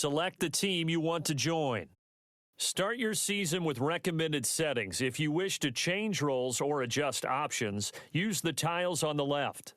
select the team you want to join. Start your season with recommended settings. If you wish to change roles or adjust options, use the tiles on the left.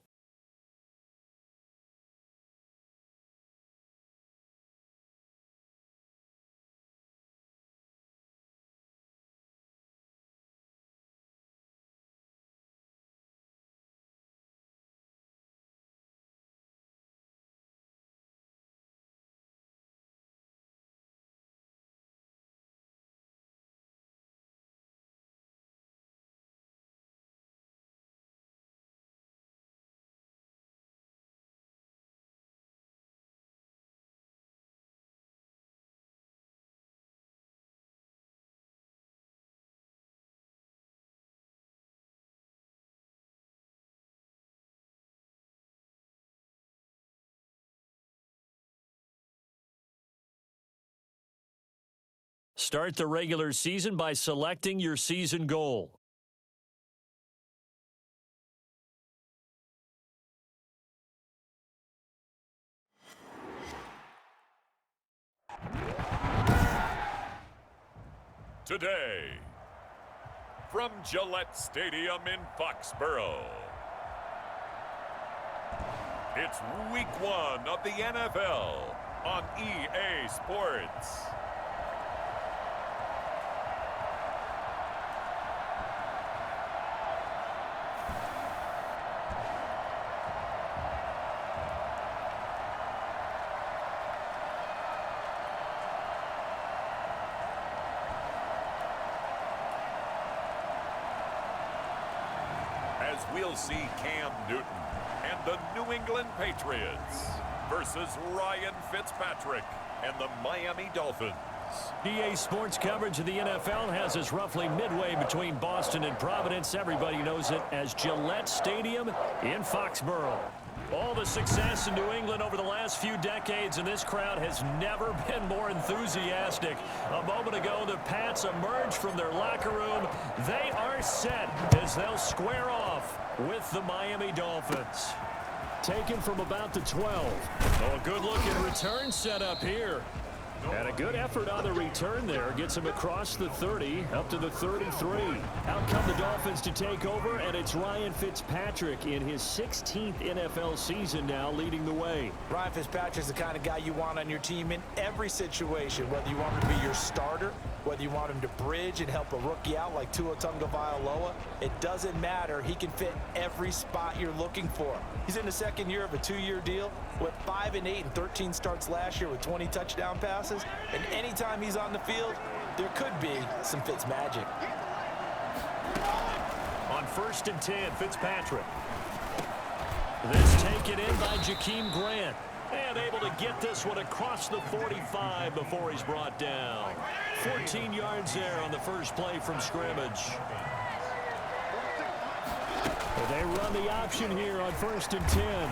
Start the regular season by selecting your season goal. Today, from Gillette Stadium in Foxborough, it's Week 1 of the NFL on EA Sports. As we'll see Cam Newton and the New England Patriots versus Ryan Fitzpatrick and the Miami Dolphins. EA Sports coverage of the NFL has us roughly midway between Boston and Providence. Everybody knows it as Gillette Stadium in Foxborough. All the success in New England over the last few decades, and this crowd has never been more enthusiastic. A moment ago, the Pats emerged from their locker room. They are set as they'll square off with the Miami Dolphins. Taken from about the 12. Oh, a good-looking return set up here. And a good effort on the return there. Gets him across the 30, up to the 33. Out come the Dolphins to take over, and it's Ryan Fitzpatrick in his 16th NFL season now leading the way. Ryan Fitzpatrick's the kind of guy you want on your team in every situation, whether you want him to be your starter, whether you want him to bridge and help a rookie out like Tua Tagovailoa. It doesn't matter. He can fit every spot you're looking for. He's in the second year of a 2-year deal. Went 5-8 and 13 starts last year with 20 touchdown passes. And anytime he's on the field, there could be some Fitz magic. On 1st and 10, Fitzpatrick. This taken in by Jakeem Grant. And able to get this one across the 45 before he's brought down. 14 yards there on the first play from scrimmage. They run the option here on 1st and 10.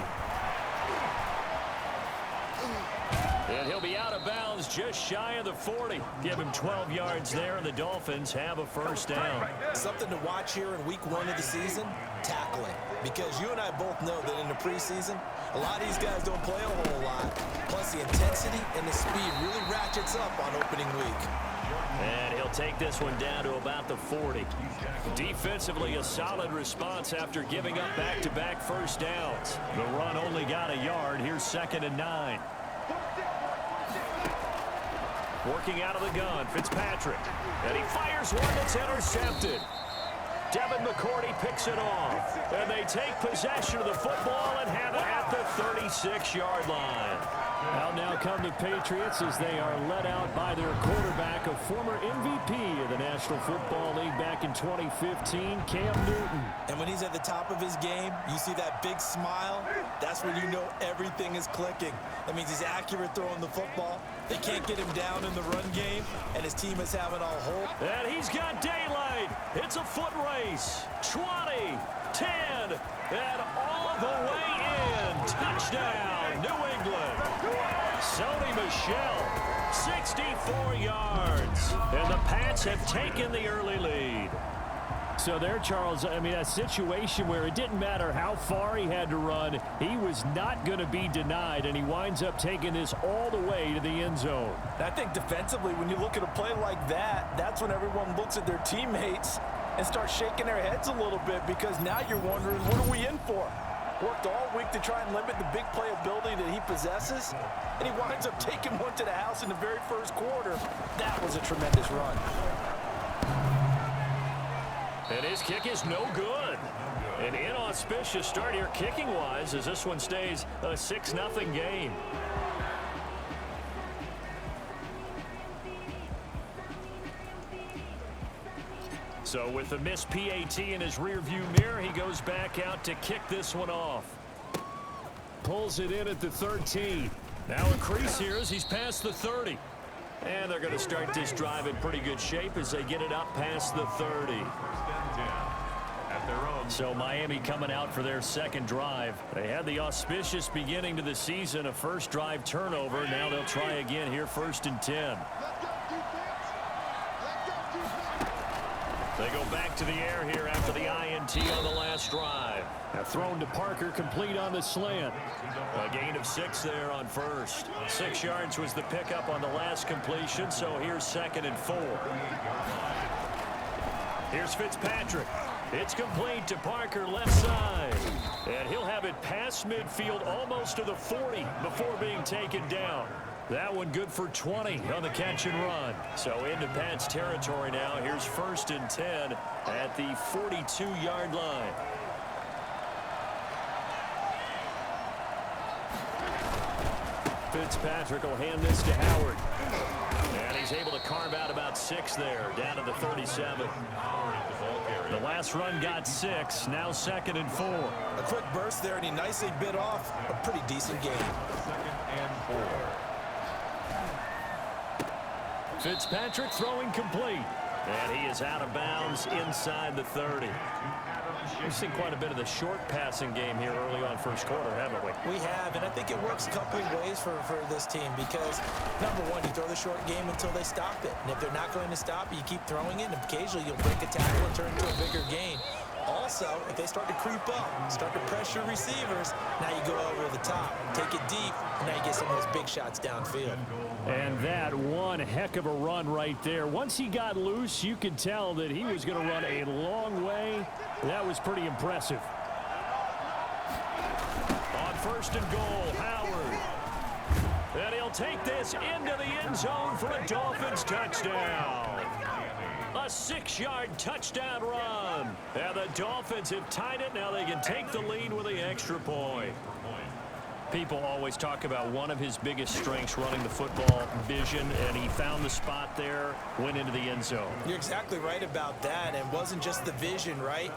And he'll be out of bounds just shy of the 40. Give him 12 yards there, and the Dolphins have a first down. Something to watch here in week 1 of the season, tackling. Because you and I both know that in the preseason, a lot of these guys don't play a whole lot. Plus, the intensity and the speed really ratchets up on opening week. And he'll take this one down to about the 40. Defensively, a solid response after giving up back-to-back first downs. The run only got a yard. Here's 2nd and 9. Working out of the gun, Fitzpatrick. And he fires one that's intercepted. Devin McCourty picks it off. And they take possession of the football and have it at the 36-yard line. Out now come the Patriots as they are led out by their quarterback, a former MVP of the National Football League back in 2015, Cam Newton. And when he's at the top of his game, you see that big smile, that's when you know everything is clicking. That means he's accurate throwing the football. They can't get him down in the run game, and his team is having all hope. And he's got daylight. It's a foot race. 20, 10, and all the way in. Touchdown, New England. Sony Michel, 64 yards. And the Pats have taken the early lead. So there, Charles, I mean, a situation where it didn't matter how far he had to run, he was not going to be denied, and he winds up taking this all the way to the end zone. I think defensively, when you look at a play like that, that's when everyone looks at their teammates and starts shaking their heads a little bit, because now you're wondering, what are we in for? Worked all week to try and limit the big play ability that he possesses, and he winds up taking one to the house in the very first quarter. That was a tremendous run. And his kick is no good. An inauspicious start here kicking-wise as this one stays a 6-0 game. So with the missed PAT in his rearview mirror, he goes back out to kick this one off. Pulls it in at the 13. Now a crease here as he's past the 30. And they're going to start this drive in pretty good shape as they get it up past the 30. So Miami coming out for their second drive. They had the auspicious beginning to the season, a first drive turnover. Now they'll try again here, 1st and 10. They go back to the air here after the INT on the last drive. Now thrown to Parker, complete on the slant. A gain of 6 there on first. 6 yards was the pickup on the last completion, so here's 2nd and 4. Here's Fitzpatrick. It's complete to Parker, left side. And he'll have it past midfield, almost to the 40 before being taken down. That one good for 20 on the catch and run. So into Pat's territory now. Here's 1st and 10 at the 42-yard line. Fitzpatrick will hand this to Howard. And he's able to carve out about 6 there, down to the 37. The last run got 6, now 2nd and 4. A quick burst there, and he nicely bit off a pretty decent game. 2nd and 4. Fitzpatrick throwing complete. And he is out of bounds inside the 30. We've seen quite a bit of the short passing game here early on first quarter, haven't we? We have, and I think it works a couple of ways for this team because, number one, you throw the short game until they stop it. And if they're not going to stop it, you keep throwing it, and occasionally you'll break a tackle and turn it into a bigger gain. Also, if they start to creep up, start to pressure receivers, now you go over the top, take it deep, and now you get some of those big shots downfield. And that one heck of a run right there. Once he got loose, you could tell that he was going to run a long way. That was pretty impressive. On 1st and goal, Howard. And he'll take this into the end zone for a Dolphins touchdown. A 6-yard touchdown run. And the Dolphins have tied it. Now they can take the lead with the extra point. People always talk about one of his biggest strengths running the football, vision, and he found the spot there, went into the end zone. You're exactly right about that. It wasn't just the vision, right?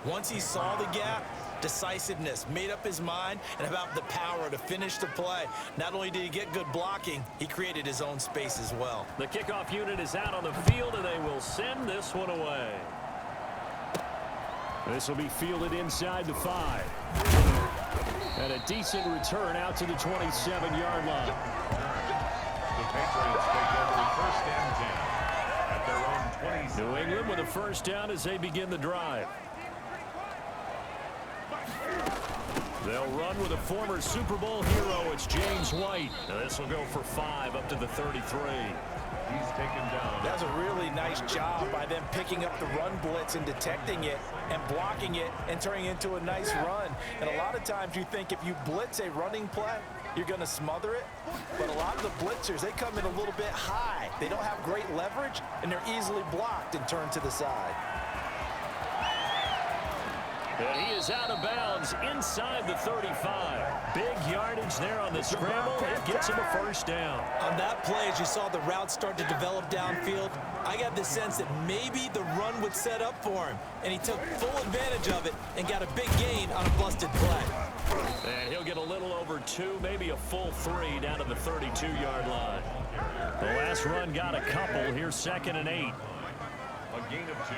Once he saw the gap, decisiveness, made up his mind, and about the power to finish the play. Not only did he get good blocking, he created his own space as well. The kickoff unit is out on the field, and they will send this one away. This will be fielded inside the 5. And a decent return out to the 27-yard line. The Patriots take over 1st and 10 at their own 20. New England with a first down as they begin the drive. They'll run with a former Super Bowl hero. It's James White. Now this will go for 5 up to the 33. He's taken down. That was a really nice job by them picking up the run blitz and detecting it and blocking it and turning it into a nice run. And a lot of times you think if you blitz a running play, you're going to smother it. But a lot of the blitzers, they come in a little bit high. They don't have great leverage, and they're easily blocked and turned to the side. And he is out of bounds inside the 35. Big yardage there on the scramble. It gets him a first down. On that play, as you saw the route start to develop downfield, I got the sense that maybe the run would set up for him. And he took full advantage of it and got a big gain on a busted play. And he'll get a little over 2, maybe a full 3 down to the 32-yard line. The last run got a couple. Here's 2nd and 8. A gain of 2.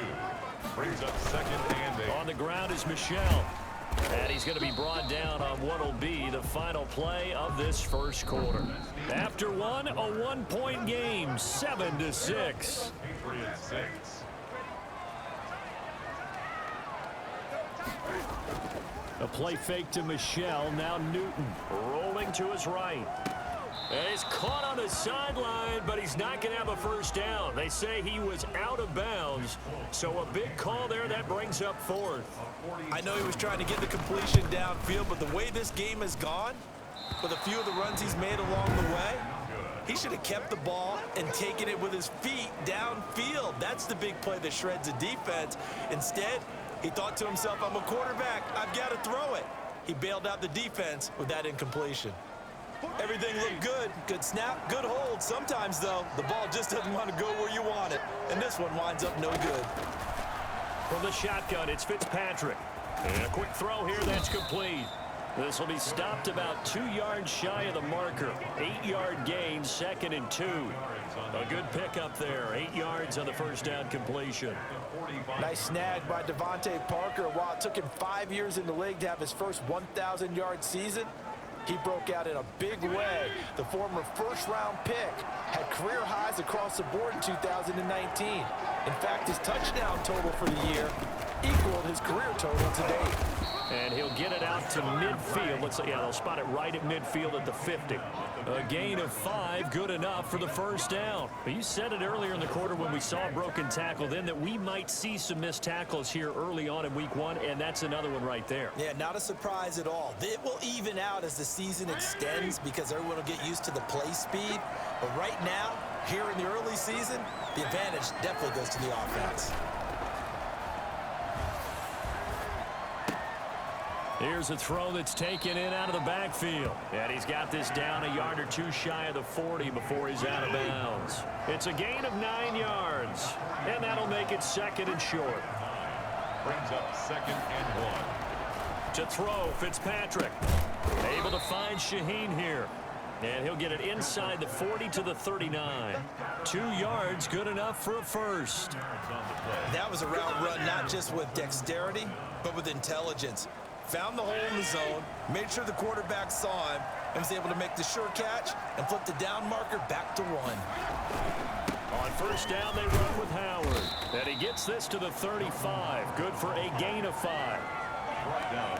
Brings up 2nd and 8. On the ground is Michel. And he's going to be brought down on what will be the final play of this first quarter. After one, a 1-point game, 7-6. Patriots 6. play fake to Michelle. Now Newton rolling to his right. And he's caught on the sideline, but he's not going to have a first down. They say he was out of bounds. So a big call there. That brings up fourth. I know he was trying to get the completion downfield, but the way this game has gone, with a few of the runs he's made along the way, he should have kept the ball and taken it with his feet downfield. That's the big play that shreds a defense. Instead, he thought to himself, I'm a quarterback. I've got to throw it. He bailed out the defense with that incompletion. Everything looked good. Good snap, good hold. Sometimes, though, the ball just doesn't want to go where you want it. And this one winds up no good. From the shotgun, it's Fitzpatrick. And a quick throw here, that's complete. This will be stopped about 2 yards shy of the marker. 8-yard gain, 2nd and 2. A good pickup there. 8 yards on the first down completion. Nice snag by Devontae Parker. While it took him 5 years in the league to have his first 1,000-yard season, he broke out in a big way. The former first-round pick had career highs across the board in 2019. In fact, his touchdown total for the year equaled his career total to date. And he'll get it out to midfield. Let's say, yeah, they'll spot it right at midfield at the 50. A gain of 5, good enough for the first down. But you said it earlier in the quarter when we saw a broken tackle then that we might see some missed tackles here early on in week 1, and that's another one right there. Yeah, not a surprise at all. It will even out as the season extends because everyone will get used to the play speed. But right now, here in the early season, the advantage definitely goes to the offense. Here's a throw that's taken in out of the backfield. And he's got this down a yard or 2 shy of the 40 before he's out of bounds. It's a gain of 9 yards. And that'll make it 2nd and short. Brings up 2nd and 1. To throw, Fitzpatrick. Able to find Shaheen here. And he'll get it inside the 40 to the 39. 2 yards, good enough for a first. That was a route run not just with dexterity, but with intelligence. Found the hole in the zone, made sure the quarterback saw him, and was able to make the sure catch and flip the down marker back to 1. On first down, they run with Howard. And he gets this to the 35. Good for a gain of 5.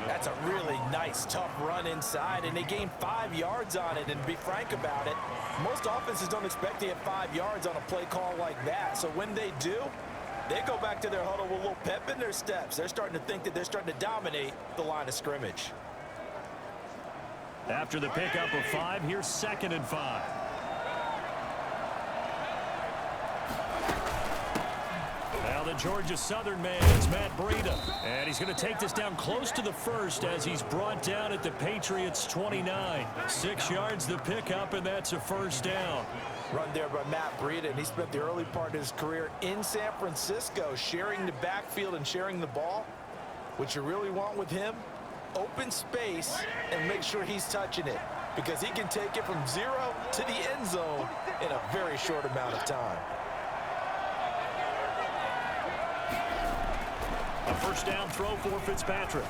That's a really nice, tough run inside, and they gained 5 yards on it. And to be frank about it, most offenses don't expect to get 5 yards on a play call like that. So when they do, they go back to their huddle with a little pep in their steps. They're starting to think that they're starting to dominate the line of scrimmage. After the pickup of 5, here's 2nd and 5. Now the Georgia Southern man is Matt Breida. And he's going to take this down close to the first as he's brought down at the Patriots' 29. 6 yards the pickup, and that's a first down. Run there by Matt Breida, and he spent the early part of his career in San Francisco sharing the backfield and sharing the ball. What you really want with him, open space and make sure he's touching it because he can take it from 0 to the end zone in a very short amount of time. A first down throw for Fitzpatrick.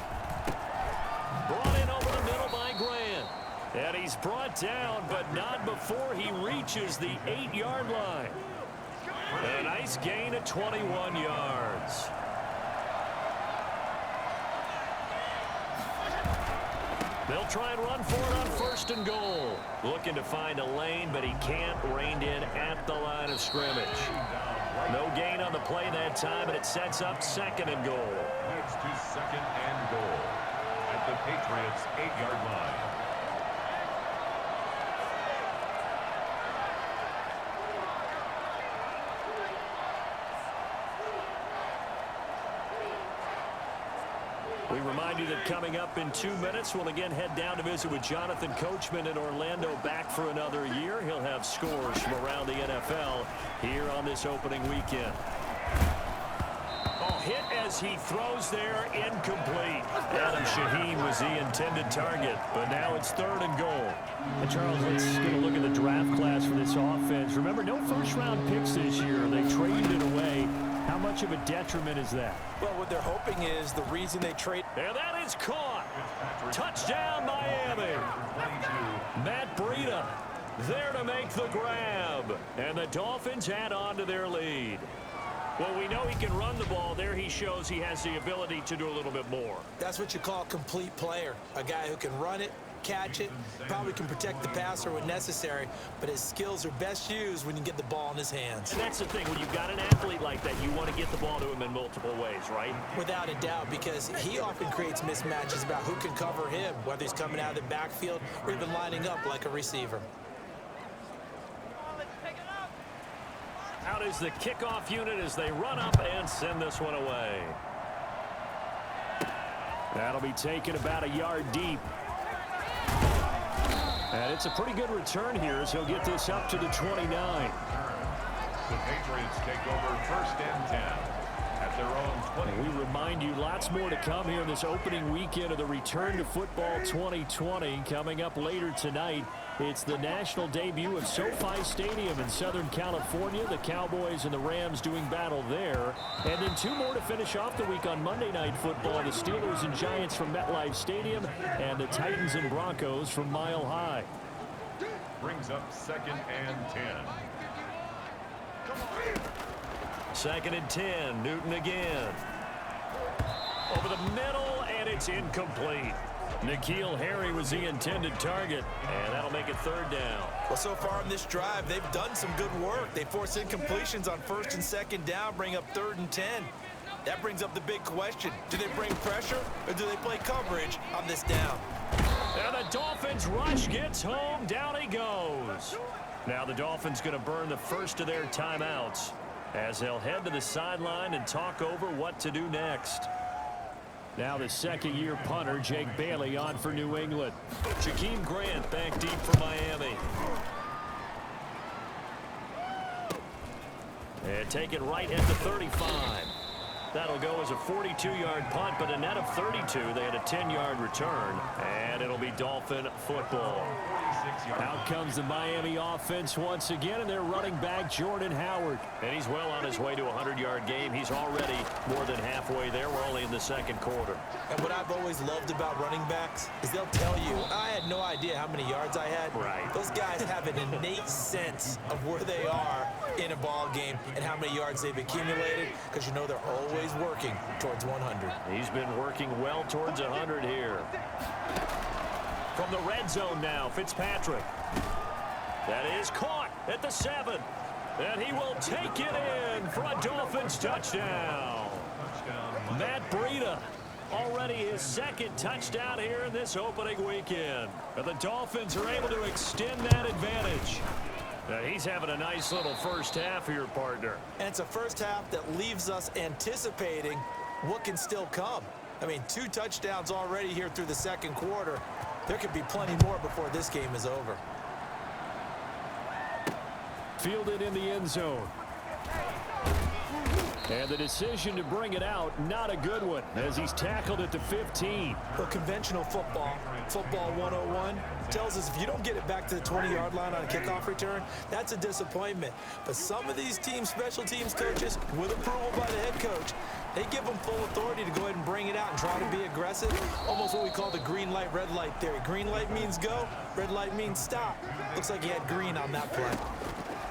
Brought in over the middle by Grant. And he's brought down, but not before he reaches the 8-yard line. A nice gain of 21 yards. They'll try and run for it on 1st and goal. Looking to find a lane, but he can't. Reined in at the line of scrimmage. No gain on the play that time, and it sets up 2nd and goal. It's to 2nd and goal at the Patriots' 8-yard line. We remind you that coming up in 2 minutes, we'll again head down to visit with Jonathan Coachman in Orlando, back for another year. He'll have scores from around the NFL here on this opening weekend. Hit as he throws there, incomplete. Adam Shaheen was the intended target, but now it's 3rd and goal. And Charles, let's get a look at the draft class for this offense. Remember, no first-round picks this year. They traded it away. How much of a detriment is that? Well, what they're hoping is the reason they trade. And that is caught. Touchdown, Miami. Matt Breida there to make the grab. And the Dolphins add on to their lead. Well, we know he can run the ball. There he shows he has the ability to do a little bit more. That's what you call a complete player. A guy who can run it, catch it, probably can protect the passer when necessary, but his skills are best used when you get the ball in his hands. And that's the thing. When you've got an athlete like that, you want to get the ball to him in multiple ways, right? Without a doubt, because he often creates mismatches about who can cover him, whether he's coming out of the backfield or even lining up like a receiver. Out is the kickoff unit as they run up and send this one away. That'll be taken about a yard deep. And it's a pretty good return here as he'll get this up to the 29. The Patriots take over 1st and 10 at their own 20. We remind you lots more to come here in this opening weekend of the Return to Football 2020. Coming up later tonight, it's the national debut of SoFi Stadium in Southern California. The Cowboys and the Rams doing battle there. And then 2 more to finish off the week on Monday Night Football. The Steelers and Giants from MetLife Stadium and the Titans and Broncos from Mile High. Brings up 2nd and 10. 2nd and 10. Newton again. Over the middle, and it's incomplete. N'Keal Harry was the intended target, and that'll make it 3rd down. Well, so far on this drive, they've done some good work. They force incompletions on 1st and 2nd down, bring up 3rd and 10. That brings up the big question. Do they bring pressure, or do they play coverage on this down? And the Dolphins rush gets home. Down he goes. Now the Dolphins going to burn the first of their timeouts as they'll head to the sideline and talk over what to do next. Now the 2nd-year punter, Jake Bailey, on for New England. Jakeem Grant back deep for Miami. And taken right at the 35. That'll go as a 42-yard punt, but a net of 32. They had a 10-yard return, and it'll be Dolphin football. Out comes the Miami offense once again, and their running back, Jordan Howard. And he's well on his way to a 100-yard game. He's already more than halfway there. We're only in the 2nd quarter. And what I've always loved about running backs is they'll tell you, I had no idea how many yards I had. Right. Those guys have an innate sense of where they are in a ball game and how many yards they've accumulated, because you know they're always working towards 100. He's been working well towards 100 here. From the red zone now, Fitzpatrick. That is caught at the 7. And he will take it in for a Dolphins touchdown. Matt Breida, already his 2nd touchdown here in this opening weekend. And the Dolphins are able to extend that advantage. Now he's having a nice little first half here, partner. And it's a first half that leaves us anticipating what can still come. I mean, 2 touchdowns already here through the 2nd quarter. There could be plenty more before this game is over. Fielded in the end zone. And the decision to bring it out, not a good one, as he's tackled at the 15. Well, conventional football 101, tells us if you don't get it back to the 20-yard line on a kickoff return, that's a disappointment. But some of these teams, special teams coaches, with approval by the head coach, they give them full authority to go ahead and bring it out and try to be aggressive. Almost what we call the green light, red light theory. Green light means go, red light means stop. Looks like he had green on that play.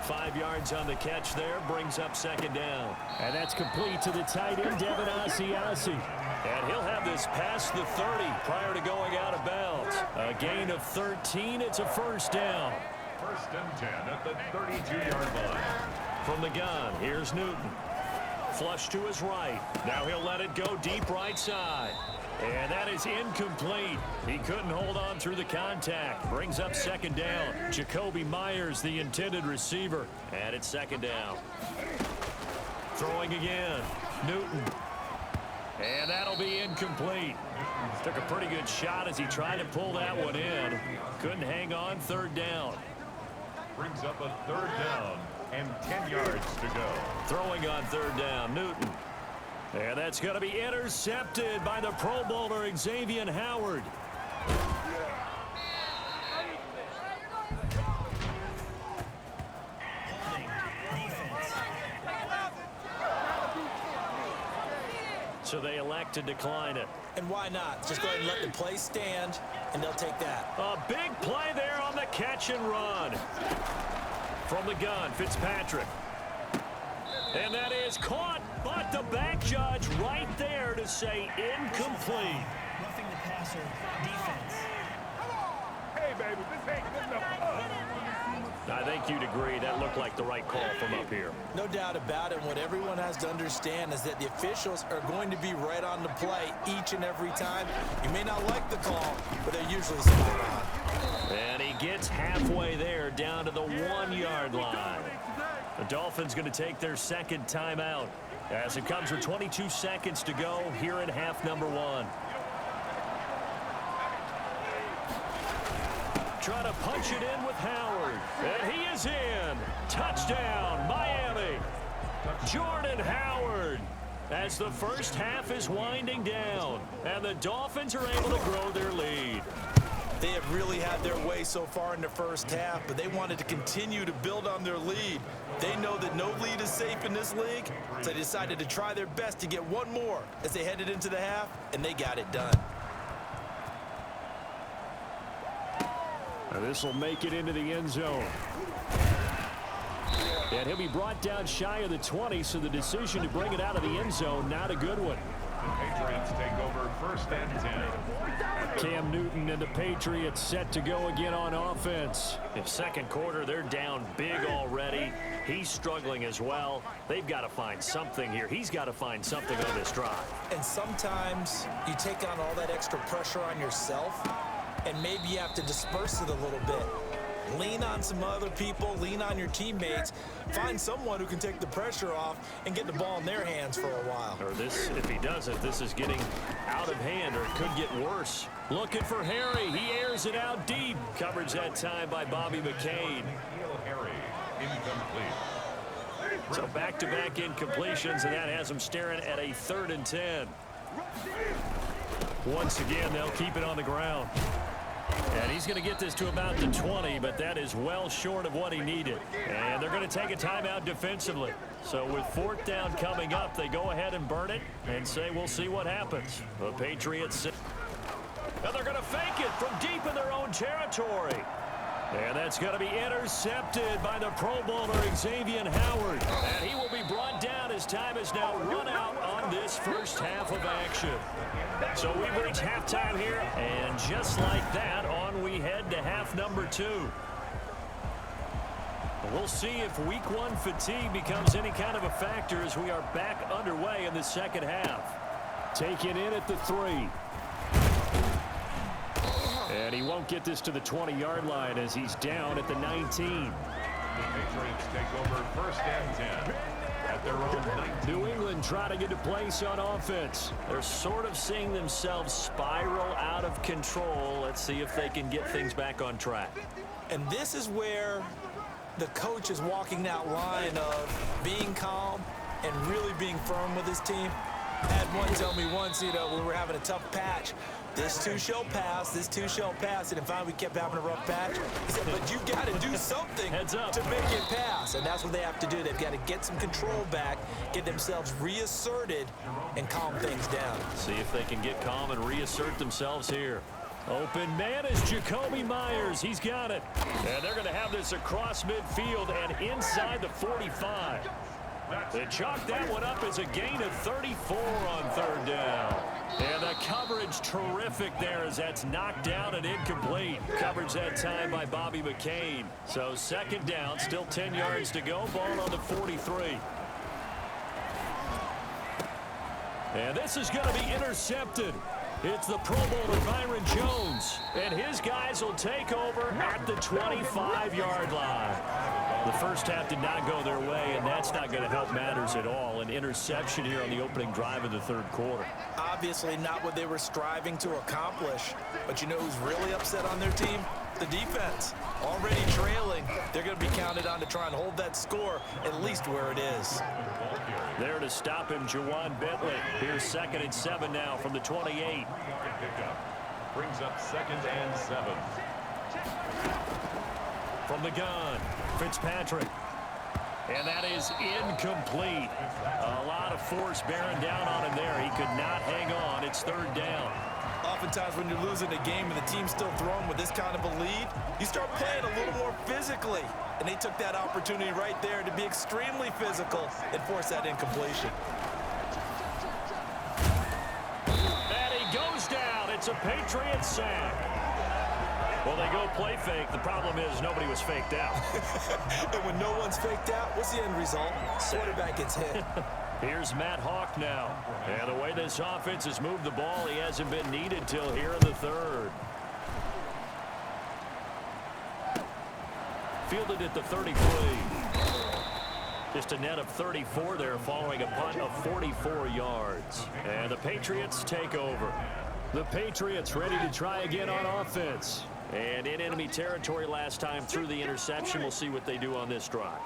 5 yards on the catch there, brings up 2nd down. And that's complete to the tight end, Devin Asiasi. And he'll have this past the 30 prior to going out of bounds. A gain of 13, it's a 1st down. 1st and 10 at the 32-yard line. From the gun, here's Newton. Flush to his right. Now he'll let it go deep right side. And that is incomplete. He couldn't hold on through the contact. Brings up 2nd down. Jacoby Myers, the intended receiver. And it's 2nd down. Throwing again. Newton. And that'll be incomplete. Took a pretty good shot as he tried to pull that one in. Couldn't hang on. 3rd down. Brings up a 3rd down and 10 yards to go. Throwing on 3rd down. Newton. And that's going to be intercepted by the Pro Bowler, Xavier Howard. So they elect to decline it. And why not? Just go ahead and let the play stand, and they'll take that. A big play there on the catch and run. From the gun, Fitzpatrick. And that is caught, but the back judge right there to say incomplete. Roughing the passer, defense. Hey, baby, this ain't good enough. I think you'd agree that looked like the right call from up here. No doubt about it. What everyone has to understand is that the officials are going to be right on the play each and every time. You may not like the call, but they're usually spot on. And he gets halfway there, down to the 1-yard line. The Dolphins going to take their second timeout as it comes with 22 seconds to go here in half number 1. Trying to punch it in with Howard. And he is in. Touchdown, Miami. Jordan Howard. As the first half is winding down. And the Dolphins are able to grow their lead. They have really had their way so far in the first half, but they wanted to continue to build on their lead. They know that no lead is safe in this league, so they decided to try their best to get one more as they headed into the half, and they got it done. This will make it into the end zone. And he'll be brought down shy of the 20, so the decision to bring it out of the end zone, not a good one. The Patriots take over 1st and 10. Cam Newton and the Patriots set to go again on offense. In second quarter, they're down big already. He's struggling as well. They've got to find something here. He's got to find something on this drive. And sometimes you take on all that extra pressure on yourself, and maybe you have to disperse it a little bit. Lean on some other people, lean on your teammates, find someone who can take the pressure off and get the ball in their hands for a while. Or this, if he doesn't, this is getting out of hand, or it could get worse. Looking for Harry. He airs it out deep. Coverage that time by Bobby McCain. Harry, incomplete. So back-to-back incompletions, and that has him staring at a 3rd and 10. Once again, they'll keep it on the ground. And he's going to get this to about the 20, but that is well short of what he needed. And they're going to take a timeout defensively. So with 4th down coming up, they go ahead and burn it and say we'll see what happens. The Patriots. And they're going to fake it from deep in their own territory. And that's going to be intercepted by the Pro Bowler Xavier Howard. And he will be brought down as time is now run out on this first half of action. So we've reached halftime here, and just like that, on we head to half number 2. We'll see if week 1 fatigue becomes any kind of a factor as we are back underway in the second half. Taken in at the 3. And he won't get this to the 20-yard line as he's down at the 19. The Patriots take over 1st and 10 at their own 19. New England trying to get a place on offense. They're sort of seeing themselves spiral out of control. Let's see if they can get things back on track. And this is where the coach is walking that line of being calm and really being firm with his team. I had one tell me once, you know, we were having a tough patch. This too shall pass, this too shall pass. And if finally we kept having a rough patch, he said, but you got to do something to make it pass. And that's what they have to do. They've got to get some control back, get themselves reasserted, and calm things down. See if they can get calm and reassert themselves here. Open man is Jacoby Myers. He's got it. And they're going to have this across midfield and inside the 45. They chalk that one up as a gain of 34 on 3rd down. And the coverage terrific there as that's knocked down and incomplete. Coverage that time by Bobby McCain. So 2nd down, still 10 yards to go. Ball on the 43. And this is going to be intercepted. It's the Pro Bowler Byron Jones. And his guys will take over at the 25-yard line. The first half did not go their way, and that's not going to help matters at all. An interception here on the opening drive of the 3rd quarter. Obviously not what they were striving to accomplish. But you know who's really upset on their team? The defense. Already trailing. They're going to be counted on to try and hold that score at least where it is. There to stop him, Juwan Bentley. Here's 2nd and 7 now from the 28. Brings up 2nd and 7. From the gun, Fitzpatrick. And that is incomplete. A lot of force bearing down on him there. He could not hang on. It's 3rd down. Oftentimes when you're losing a game and the team's still throwing with this kind of a lead, you start playing a little more physically. And they took that opportunity right there to be extremely physical and force that incompletion. And he goes down. It's a Patriots sack. Well, they go play fake. The problem is nobody was faked out. And when no one's faked out, what's the end result? Quarterback gets hit. Here's Matt Hawk now. And the way this offense has moved the ball, he hasn't been needed till here in the third. Fielded at the 33. Just a net of 34 there following a punt of 44 yards. And the Patriots take over. The Patriots ready to try again on offense. And in enemy territory last time through the interception. We'll see what they do on this drive.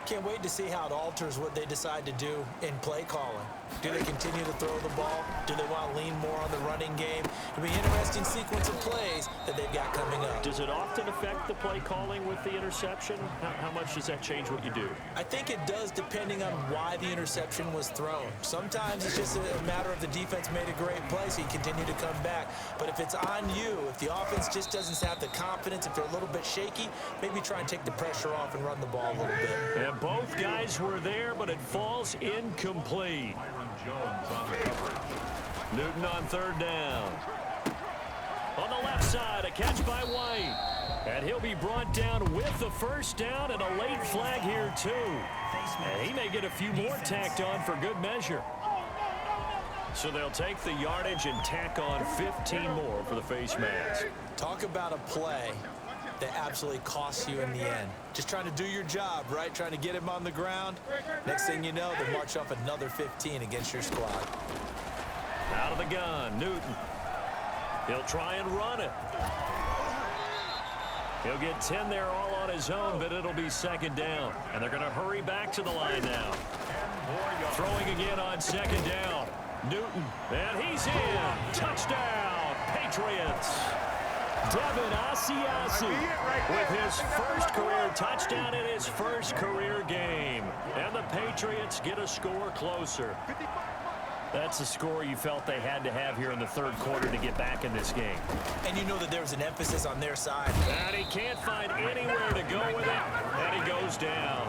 Can't wait to see how it alters what they decide to do in play calling. Do they continue to throw the ball? Do they want to lean more on the running game? It'll be an interesting sequence of plays that they've got coming up. Does it often affect the play calling with the interception? How much does that change what you do? I think it does depending on why the interception was thrown. Sometimes it's just a matter of the defense made a great play, so you continue to come back. But if it's on you, if the offense just doesn't have the confidence, if they're a little bit shaky, maybe try and take the pressure off and run the ball a little bit. And both guys were there, but it falls incomplete. Newton on third down. On the left side, a catch by White. And he'll be brought down with the first down and a late flag here, too. And he may get a few more tacked on for good measure. So they'll take the yardage and tack on 15 more for the face mask. Talk about a play that absolutely costs you in the end. Just trying to do your job, right? Trying to get him on the ground. Next thing you know, they march off another 15 against your squad. Out of the gun, Newton. He'll try and run it. He'll get 10 there all on his own, but it'll be second down. And they're going to hurry back to the line now. Throwing again on second down. Newton, and he's in. Touchdown, Patriots. Devin Asiasi with his first career touchdown in his first career game. And the Patriots get a score closer. That's a score you felt they had to have here in the third quarter to get back in this game. And you know that there's an emphasis on their side. And he can't find anywhere to go with it. And he goes down.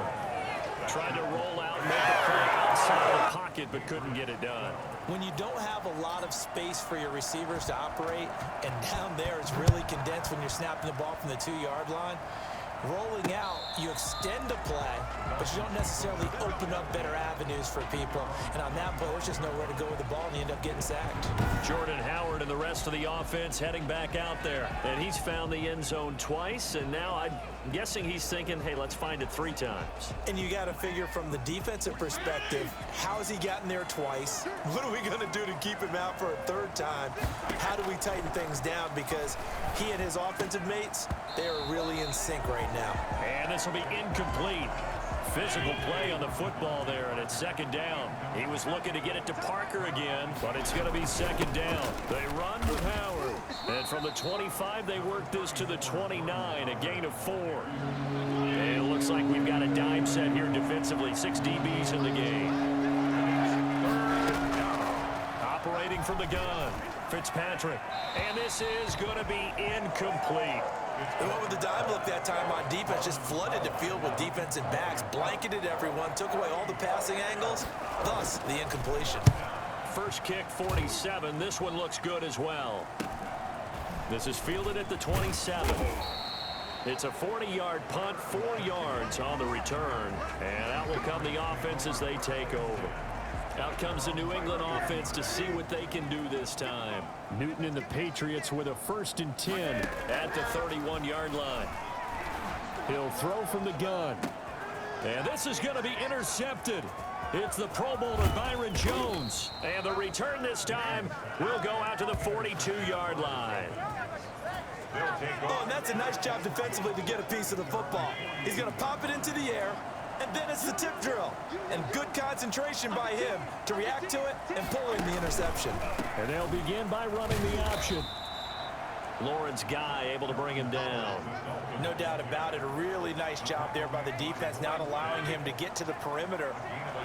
Tried to roll out, make a play outside the pocket, but couldn't get it done. When you don't have a lot of space for your receivers to operate, and down there it's really condensed when you're snapping the ball from the 2-yard line, rolling out, you extend a play, but you don't necessarily open up better avenues for people. And on that play, there's just nowhere to go with the ball, and you end up getting sacked. Jordan Howard and the rest of the offense heading back out there. And he's found the end zone twice, and now I'm guessing he's thinking, hey, let's find it 3 times. And you got to figure from the defensive perspective, how has he gotten there twice? What are we going to do to keep him out for a 3rd time? How do we tighten things down? Because he and his offensive mates, they are really in sync right now. And this will be incomplete. Physical play on the football there, and it's second down. He was looking to get it to Parker again, but it's going to be second down. They run with Howard. And from the 25, they work this to the 29, a gain of 4. And it looks like we've got a dime set here defensively. 6 DBs in the game. Operating from the gun, Fitzpatrick. And this is going to be incomplete. They went with the dime look that time on defense, just flooded the field with defensive backs, blanketed everyone, took away all the passing angles, thus the incompletion. First kick, 47. This one looks good as well. This is fielded at the 27. It's a 40-yard punt, 4 yards on the return, and out will come the offense as they take over. Out comes the New England offense to see what they can do this time. Newton and the Patriots with a 1st and 10 at the 31-yard line. He'll throw from the gun. And this is going to be intercepted. It's the Pro Bowler Byron Jones. And the return this time will go out to the 42-yard line. Oh, and that's a nice job defensively to get a piece of the football. He's going to pop it into the air, and then it's the tip drill. And good concentration by him to react to it and pull in the interception. And they'll begin by running the option. Lawrence Guy able to bring him down. No doubt about it. A really nice job there by the defense, not allowing him to get to the perimeter.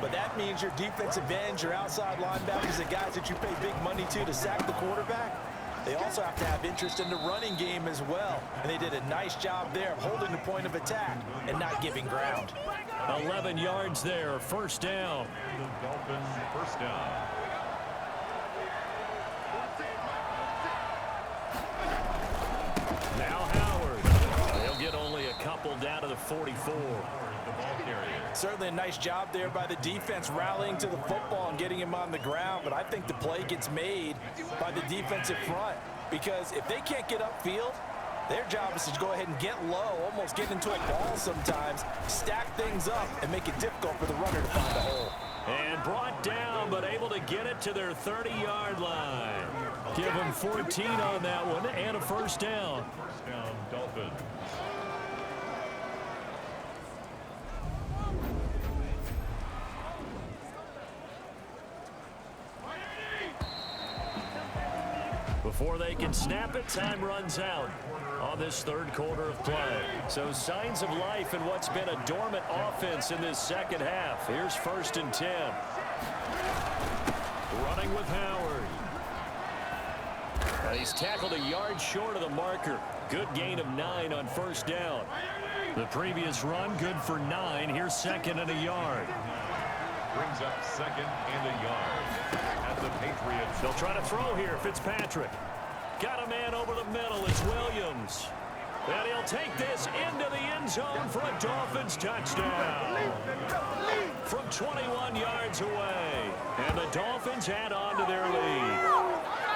But that means your defensive ends, your outside linebackers, the guys that you pay big money to sack the quarterback, They also have to have interest in the running game as well. And they did a nice job there of holding the point of attack and not giving ground. 11 yards there, first down. The Dolphins first down. Now Howard. He'll get only a couple down to the 44. Certainly a nice job there by the defense rallying to the football and getting him on the ground, but I think the play gets made by the defensive front because if they can't get upfield, their job is to go ahead and get low, almost get into a ball sometimes, stack things up, and make it difficult for the runner to find a hole. And brought down, but able to get it to their 30-yard line. Give them 14 on that one and a first down. First down, Dolphins. Before they can snap it, time runs out on this third quarter of play. So signs of life in what's been a dormant offense in this second half. Here's 1st and 10. Running with Howard. And he's tackled a yard short of the marker. Good gain of 9 on first down. The previous run, good for 9. Here's 2nd and a yard. Brings up 2nd and a yard. At the Patriots. They'll try to throw here. Fitzpatrick. Got a man over the middle. It's Williams. And he'll take this into the end zone for a Dolphins touchdown. From 21 yards away. And the Dolphins add on to their lead.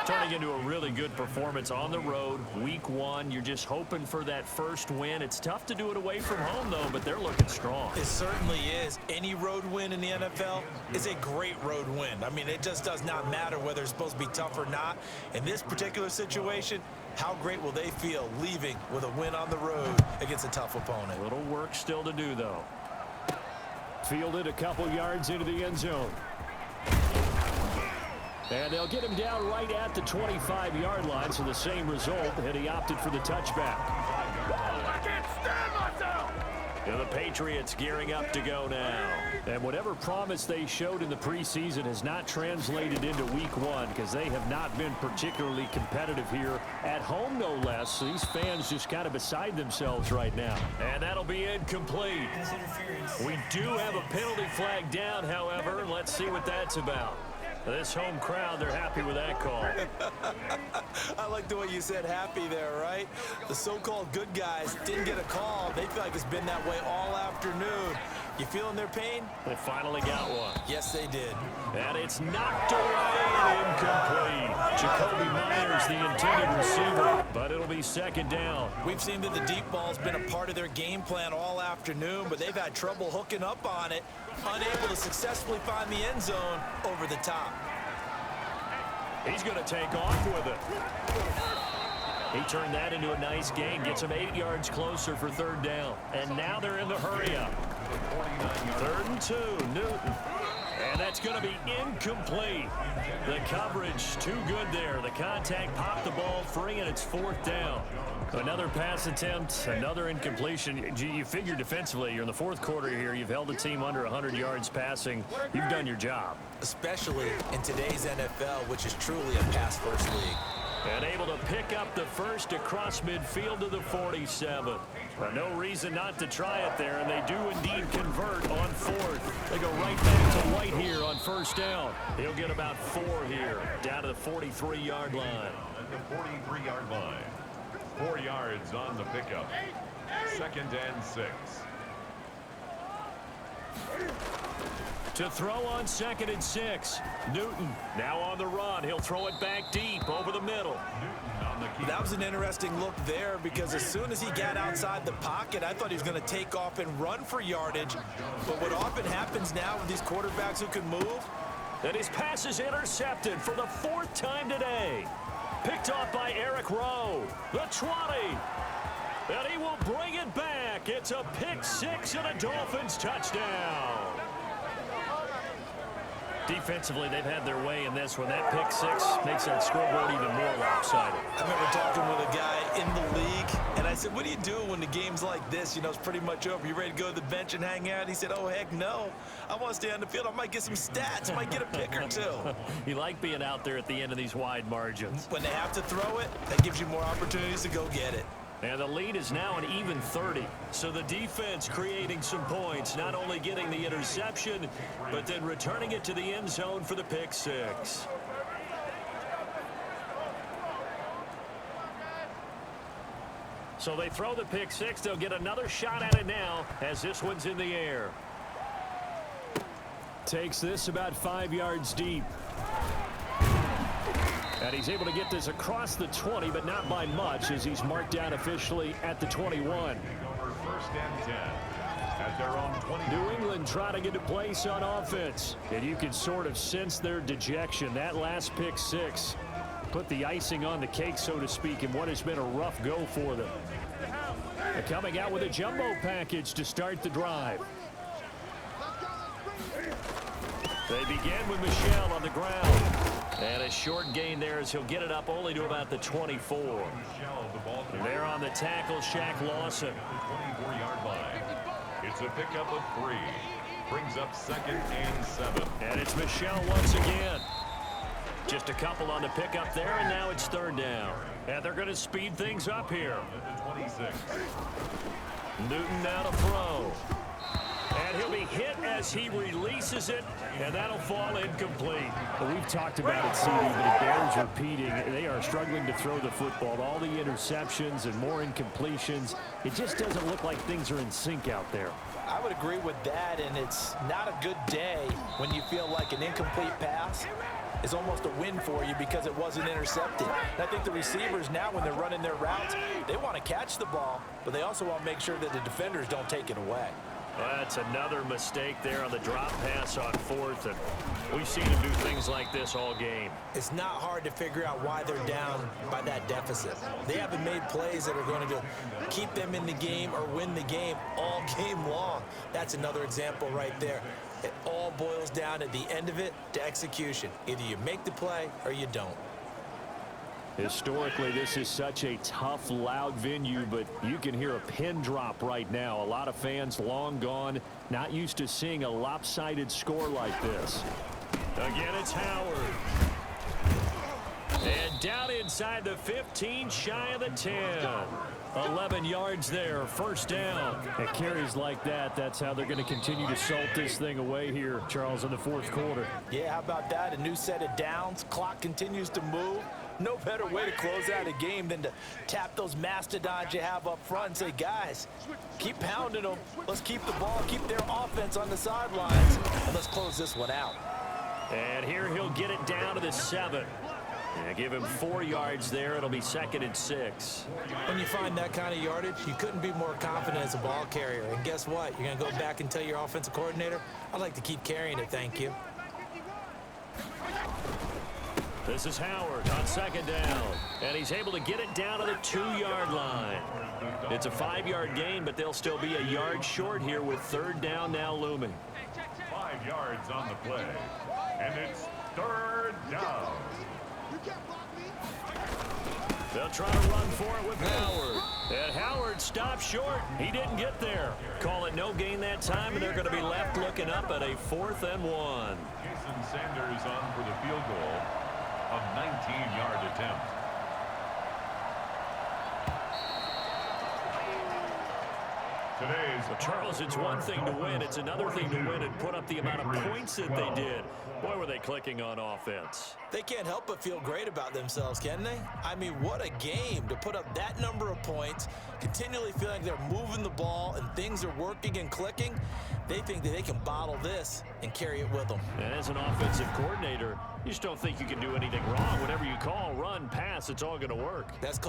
Turning into a really good performance on the road. Week 1, you're just hoping for that first win. It's tough to do it away from home, though, but they're looking strong. It certainly is. Any road win in the NFL is a great road win. I mean, it just does not matter whether it's supposed to be tough or not. In this particular situation, how great will they feel leaving with a win on the road against a tough opponent? A little work still to do, though. Fielded a couple yards into the end zone. And they'll get him down right at the 25-yard line, so the same result, and he opted for the touchback. I can't stand myself! And the Patriots gearing up to go now. And whatever promise they showed in the preseason has not translated into week 1 because they have not been particularly competitive here at home, no less. So these fans just kind of beside themselves right now. And that'll be incomplete. Pass interference. We do have a penalty flag down, however. Let's see what that's about. This home crowd, they're happy with that call. I like the way you said happy there, right? The so-called good guys didn't get a call. They feel like it's been that way all afternoon. You feeling their pain? They finally got one. Yes, they did. And it's knocked away and incomplete. Jacoby Myers, the intended receiver, but it'll be 2nd down. We've seen that the deep ball's been a part of their game plan all afternoon, but they've had trouble hooking up on it, unable to successfully find the end zone over the top. He's going to take off with it. He turned that into a nice gain, gets him 8 yards closer for 3rd down. And now they're in the hurry-up. 3rd and 2, Newton. And that's going to be incomplete. The coverage too good there. The contact popped the ball free, and it's 4th down. Another pass attempt, another incompletion. You figure defensively, you're in the 4th quarter here. You've held the team under 100 yards passing. You've done your job. Especially in today's NFL, which is truly a pass-first league. And able to pick up the first across midfield to the 47. No reason not to try it there, and they do indeed convert on 4th. They go right back to White here on 1st down. He'll get about 4 here, down to the 43-yard line. At the 43-yard line. 4 yards on the pickup. 2nd and 6. To throw on 2nd and 6. Newton now on the run. He'll throw it back deep over the middle. That was an interesting look there because as soon as he got outside the pocket, I thought he was going to take off and run for yardage. But what often happens now with these quarterbacks who can move, and his pass is intercepted for the 4th time today. Picked off by Eric Rowe. The 20. And he will bring it back. It's a pick 6 and a Dolphins touchdown. Defensively, they've had their way in this one. That pick 6 makes that scoreboard even more lopsided. I remember talking with a guy in the league, and And I said, what do you do when the game's like this? You know, it's pretty much over. You ready to go to the bench and hang out? He said, oh, heck no. I want to stay on the field. I might get some stats. I might get a pick or two. You like being out there at the end of these wide margins. When they have to throw it, that gives you more opportunities to go get it. And the lead is now an even 30. So the defense creating some points, not only getting the interception, but then returning it to the end zone for the pick six. So they throw the pick six. They'll get another shot at it now as this one's in the air. Takes this about 5 yards deep. And he's able to get this across the 20, but not by much as he's marked down officially at the 21. First and 10 at their own 20. New England trying to get a place on offense. And you can sort of sense their dejection. That last pick six put the icing on the cake, so to speak, in what has been a rough go for them. They're coming out with a jumbo package to start the drive. They begin with Michel on the ground. And a short gain there as he'll get it up only to about the 24. And there on the tackle, Shaq Lawson. 24-yard line. It's a pickup of 3. Brings up 2nd and 7. And it's Michel once again. Just a couple on the pickup there, and now it's 3rd down. And they're going to speed things up here. 26. Newton now to throw. And he'll be hit as he releases it, and that'll fall incomplete. Well, we've talked about it, CD, but it bears repeating. They are struggling to throw the football. All the interceptions and more incompletions. It just doesn't look like things are in sync out there. I would agree with that, and it's not a good day when you feel like an incomplete pass is almost a win for you because it wasn't intercepted. And I think the receivers now, when they're running their routes, they want to catch the ball, but they also want to make sure that the defenders don't take it away. That's another mistake there on the drop pass on 4th, and we've seen him do things like this all game. It's not hard to figure out why they're down by that deficit. They haven't made plays that are going to keep them in the game or win the game all game long. That's another example right there. It all boils down at the end of it to execution. Either you make the play or you don't. Historically, this is such a tough, loud venue, but you can hear a pin drop right now. A lot of fans long gone, not used to seeing a lopsided score like this. Again, it's Howard. And down inside the 15, shy of the 10. 11 yards there, 1st down. At carries like that, that's how they're going to continue to salt this thing away here, Charles, in the 4th quarter. Yeah, how about that? A new set of downs. Clock continues to move. No better way to close out a game than to tap those mastodons you have up front and say, guys, keep pounding them. Let's keep the ball, keep their offense on the sidelines, and let's close this one out. And here he'll get it down to the 7. And give him 4 yards there. It'll be 2nd and 6. When you find that kind of yardage, you couldn't be more confident as a ball carrier. And guess what? You're going to go back and tell your offensive coordinator, I'd like to keep carrying it, thank you. This is Howard on 2nd down. And he's able to get it down to the 2-yard line. It's a 5-yard gain, but they'll still be a yard short here with 3rd down now looming. 5 yards on the play. And it's 3rd down. They'll try to run for it with Howard. And Howard stopped short. He didn't get there. Call it no gain that time, and they're going to be left looking up at a 4th and 1. Jason Sanders on for the field goal. A 19-yard attempt. Well, Charles, it's one thing to win. It's another thing to win and put up the amount of points that they did. Boy, were they clicking on offense. They can't help but feel great about themselves, can they? I mean, what a game to put up that number of points, continually feeling they're moving the ball and things are working and clicking. They think that they can bottle this and carry it with them. And as an offensive coordinator, you just don't think you can do anything wrong. Whatever you call, run, pass, it's all going to work. That's called